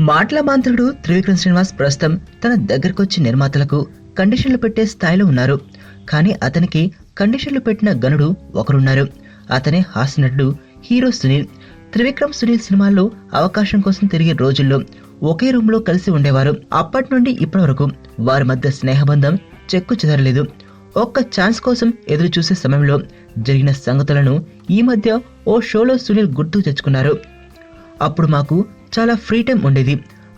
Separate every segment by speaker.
Speaker 1: మాటల మాంత్రుడు త్రివిక్రమ్ శ్రీనివాస్ ప్రస్తుతం తన దగ్గరకొచ్చి నిర్మాతలకు కండిషన్లు పెట్టే స్థాయిలో ఉన్నారు. కానీ అతనికి కండిషన్లు పెట్టిన గనుడు ఒకరున్నారు. అతనే హాస్యనటుడు హీరో సునీల్. త్రివిక్రమ్ సునీల్ సినిమాల్లో అవకాశం కోసం తిరిగే రోజుల్లో ఒకే రూమ్ లో కలిసి ఉండేవారు. అప్పటి నుండి ఇప్పటి వరకు వారి మధ్య స్నేహబంధం చెక్కు చెదరలేదు. ఒక్క ఛాన్స్ కోసం ఎదురు చూసే సమయంలో జరిగిన సంగతులను ఈ మధ్య ఓ షోలో సునీల్ గుర్తుకు తెచ్చుకున్నారు. అప్పుడు మాకు చాలా ఫ్రీ టైం ఉండేది,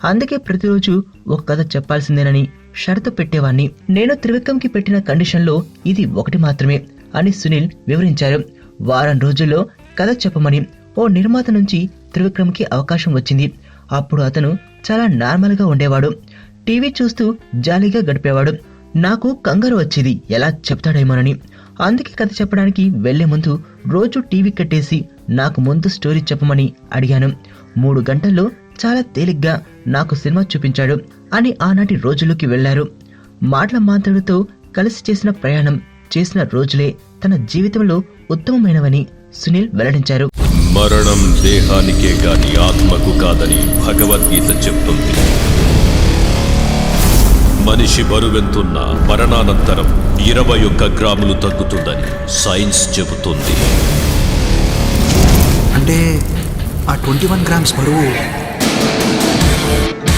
Speaker 1: అందుకే ప్రతిరోజు ఒక కథ చెప్పాల్సిందేనని షరతు పెట్టేవాణ్ణి. నేను త్రివిక్రమ్ కి పెట్టిన కండిషన్లో ఇది ఒకటి మాత్రమే అని సునీల్ వివరించారు. వారం రోజుల్లో కథ చెప్పమని ఓ నిర్మాత నుంచి త్రివిక్రమ్ కి అవకాశం వచ్చింది. అప్పుడు అతను చాలా నార్మల్ గా ఉండేవాడు. టీవీ చూస్తూ జాలీగా గడిపేవాడు. నాకు కంగారు వచ్చేది ఎలా చెప్తాడేమోనని. అందుకే కథ చెప్పడానికి వెళ్లే ముందు రోజు టీవీ కట్టేసి నాకు ముందు స్టోరీ చెప్పమని అడిగాను. 3 గంటల్లో చాలా తేలిగ్గా నాకు సినిమా చూపించాడు అని ఆనాటి రోజుల్లోకి వెళ్లారు. మాటల మాంత్రుడితో కలిసి చేసిన ప్రయాణం, చేసిన రోజులే తన జీవితంలో ఉత్తమమైనవని సునీల్ వెల్లడించారు.
Speaker 2: మరణం దేహానికే గాని ఆత్మకు కాదని భగవద్గీత చెప్తుంది. మనిషి బరువెంతున్న మరణానంతరం 21 గ్రాములు తగ్గుతుందని సైన్స్ చెబుతుంది.
Speaker 3: అంటే ఆ 21 గ్రామ్స్ బరువు